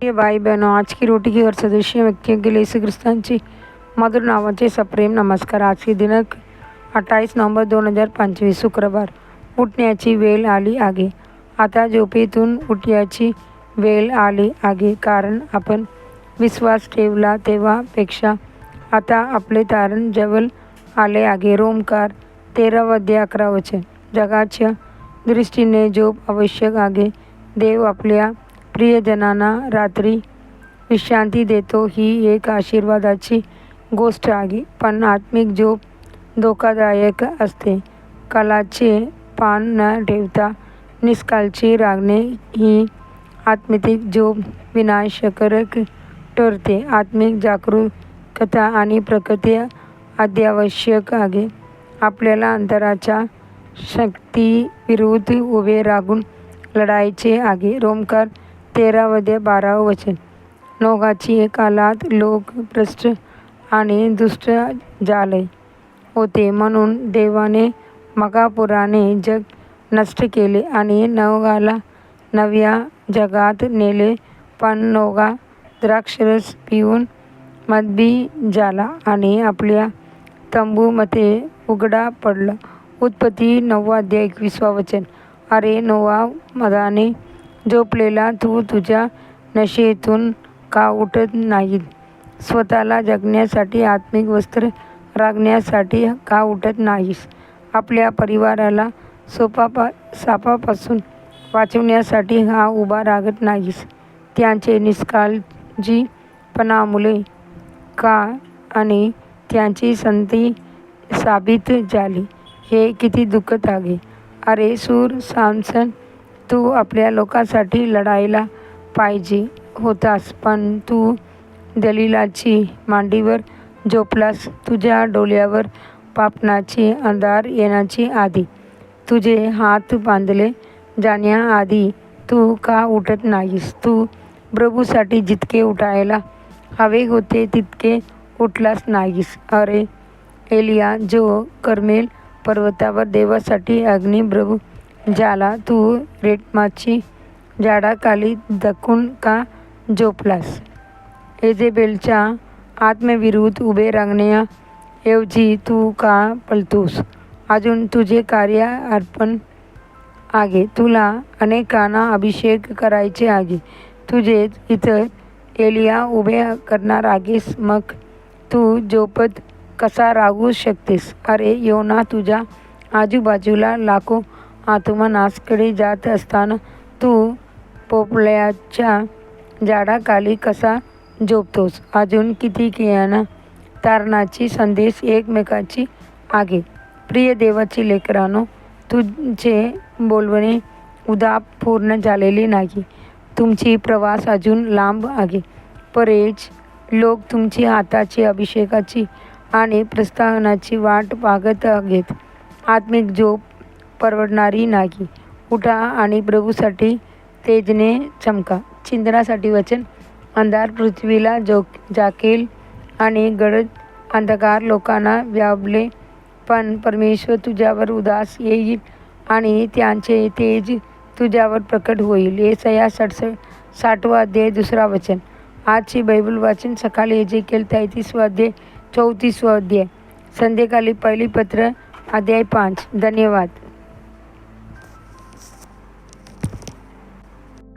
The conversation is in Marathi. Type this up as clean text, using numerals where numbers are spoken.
ये भाई बहनों, आज की रोटी की हर सदस्य व्यक्तियों के लिए यीशु ख्रिस्तांची मधुर नावाचे सप्रेम नमस्कार। आज की दिनांक 28 नोव्हेंबर 2025 शुक्रवार। उठण्याची वेळ आली आहे। आता झोपेतून उठण्याची वेळ आली आहे, कारण आपण विश्वास ठेवला तेव्हापेक्षा आता आपले तारण जवळ आले आहे। रोमकार 13:11 जगाच्या दृष्टीने झोप आवश्यक आहे। देव आपल्या प्रियजनांना रात्री विश्रांती देतो ही एक आशीर्वादाची गोष्ट आहे, पण आत्मिक झोप धोकादायक असते। कालाचे पान न ठेवता निष्काळजी राहणे ही आत्मिक झोप विनाशकारक ठरते। आत्मिक जागरूकता आणि प्रकृती अत्यावश्यक आहे। आपल्याला अंतराच्या शक्तीविरुद्ध उभे राहून लढायचे आहे। रोमकार 13:12 नोगाची काळात लोक भ्रष्ट आणि दुष्ट झाले होते, म्हणून देवाने महापुराने जग नष्ट केले आणि नोगाला नव्या जगात नेले। पण नोगा द्राक्षरस पिऊन मदभी झाला आणि आपल्या तंबूमध्ये उघडा पडला। उत्पत्ती 9:21 अरे नोआ, मदाने झोपलेला तू तुझ्या नशेतून का उठत नाहीत? स्वतःला जगण्यासाठी, आत्मिक वस्त्र राखण्यासाठी का उठत नाहीस? आपल्या परिवाराला सापापासून वाचवण्यासाठी हा उभा राहत नाहीस? त्यांचे निष्काळजीपणामुळे का आणि त्यांची संधी साबित झाली? हे किती दुःखद आहे। अरे शूर सामसन, तू आपल्या लोकांसाठी लढायला पाहिजे होतास, पण तू दलीलाची मांडीवर झोपलास। तुझ्या डोळ्यावर पापाची अंधार येण्याची आधी, तुझे हात बांधले जाण्याआधी तू का उठत नाहीस? तू प्रभूसाठी जितके उठायला हवे होते तितके उठलास नाहीस। अरे एलिया, जो कर्मेल पर्वतावर देवासाठी अग्निप्रभू झाला, तू रेटमाची झाडाखाली दखून का झोपलास? एजेबेलच्या आत्मेविरुद्ध उभे राहण्याऐवजी तू का पळतोस? अजून तुझे कार्य अर्पण आहे। तुला अनेकांना अभिषेक करायचे आहे। तुझेच इतर एलिया उभे करणार आहेस, मग तू झोपत कसा राहू शकतेस? अरे योना, तुझ्या आजूबाजूला लाखो आत्मा नाशकडे जात असताना तू पोपळाच्या झाडाखाली कसा झोपतोस? अजून कितीकियाना तारणाची संदेश एकमेकाची आहे। प्रिय देवाची लेकरांनो, तुमचे बोलवणे उदाप पूर्ण झालेले नाही। तुमची प्रवास अजून लांब आहे। बरेच लोक तुमची हाताची, अभिषेकाची आणि प्रोत्साहनाची वाट पाहत आहेत। आत्मिक झोप परवडणारी नाही। उठा आणि प्रभूसाठी तेजने चमका। चिंतनासाठी वचन। अंधार पृथ्वीला झाकेल आणि गडद अंधकार लोकांना व्यापले, पण परमेश्वर तुझ्यावर उदास येईल आणि त्यांचे तेज तुझ्यावर प्रकट होईल। येसाया 60:2 आजचे बायबल वाचन सकाळी एजेकिएल 33:34, संध्याकाळी पहिली पत्र अध्याय 5। धन्यवाद।